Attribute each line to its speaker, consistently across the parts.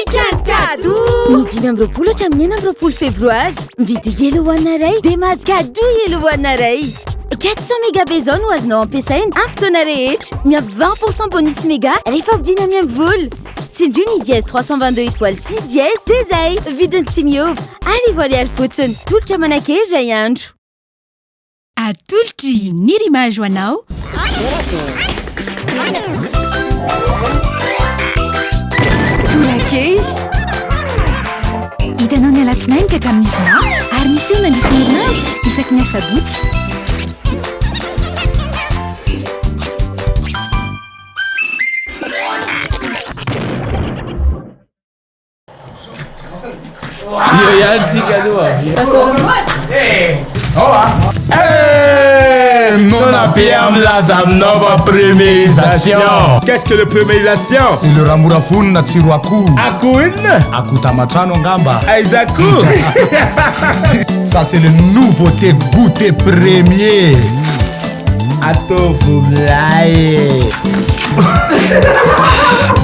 Speaker 1: Weekend kado! Ny 5 hatramin'ny 9 febroary. Mividy elo hoanaray dia mahazo kado elo hoanaray. 400 méga zao no azonao ampiasaina amin'ny fotoana rehetra. Miampy 20% bonus méga rehefa vidina amin'ny vola. Tsindrio ny dièse 322 étoile 6 dièse dia izay. Vidiny tsy miova. Arivo ariary fotsiny. Tolotra manakely iray andro.
Speaker 2: Atolotry ny rimage ho anao. Tolakely. Hitanao ny alatsinainy ka hatramin'ny zoma ary misy eo nandrisy ny herinandro isaky ny asabotsy.
Speaker 3: Non abbiamo la nova premierisation.
Speaker 4: Qu'est-ce que le premierisation?
Speaker 3: C'est le ramorafony na tsiro akoho.
Speaker 4: Akoho inona?
Speaker 3: Akoho tamatrano angamba.
Speaker 4: Aiza akoho?
Speaker 3: Ça c'est le nouveauté goûter premier.
Speaker 4: Atovo milay.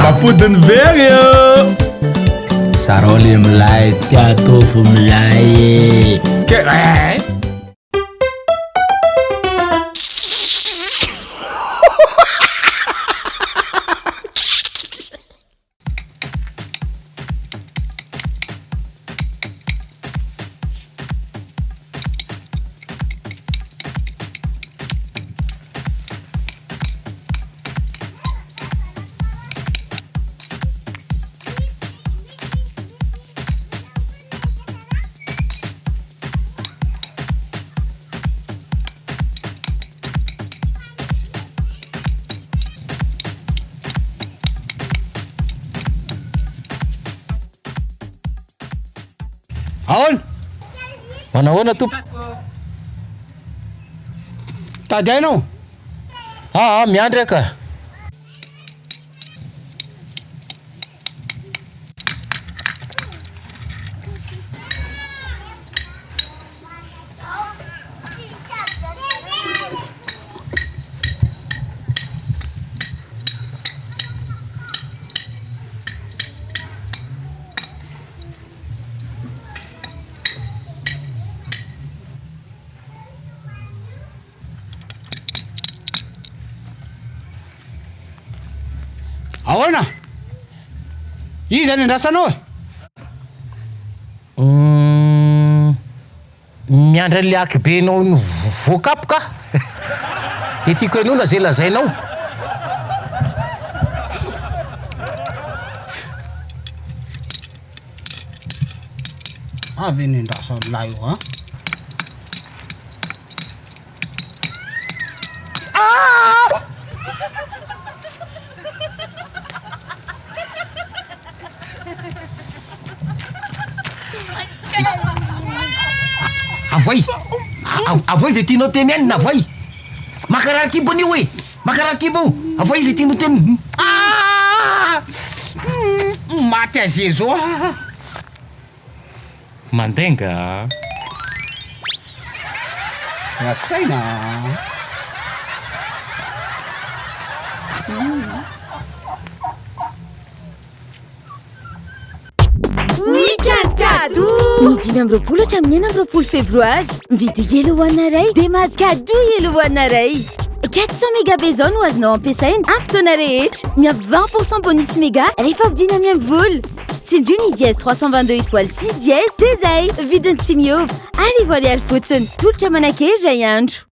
Speaker 3: Mapodiny very io. Sarole milay ty atovo milay.
Speaker 5: Aon? Manahoana tompo? Tady hainao? Miandry aka. Ahoana? Iza ny andrasanao? Miandra le akibenao ny voakapoka. Dia tiako hainona zay lazainao.
Speaker 6: Avy ny andrasan'lahy io, ha?
Speaker 5: Avoy zay tianao tenenina avoy. Makarary kibo anio hoe. Makarary kibo. Avoy zay tianao tenenina.
Speaker 6: Maty azy zao.
Speaker 5: Mandenga.
Speaker 6: Ratsaina.
Speaker 1: Weekend kado! Ny 5 hatramin'ny 9 febroary. Mividy elo hoanaray dia mahazo kado elo hoanaray. 400 méga zao no azonao ampiasaina amin'ny fotoana rehetra. Miampy 20% bonus méga rehefa vidina amin'ny vola. Tsindrio ny dièse 322 étoile 6 dièse dia izay. Vidiny tsy miova. Arivo ariary fotsiny. Tolotra manakely iray andro.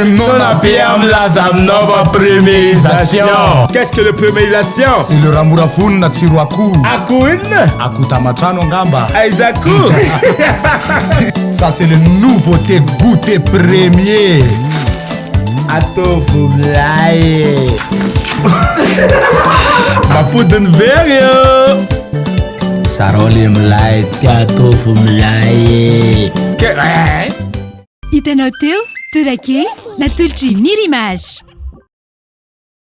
Speaker 3: Non abbiamo la nova premierisation.
Speaker 4: Qu'est-ce que le premierisation?
Speaker 3: C'est le ramorafony na tsiro akoho.
Speaker 4: Akoho inona?
Speaker 3: Akoho tamatrano angamba.
Speaker 4: Aiza akoho?
Speaker 3: Ça c'est le nouveauté goûter premier.
Speaker 4: Atovo milay.
Speaker 3: Mapodiny very io. Sarole milay ty atovo milay.
Speaker 2: Hitanao teo? Torakely, natolotry ny rimage.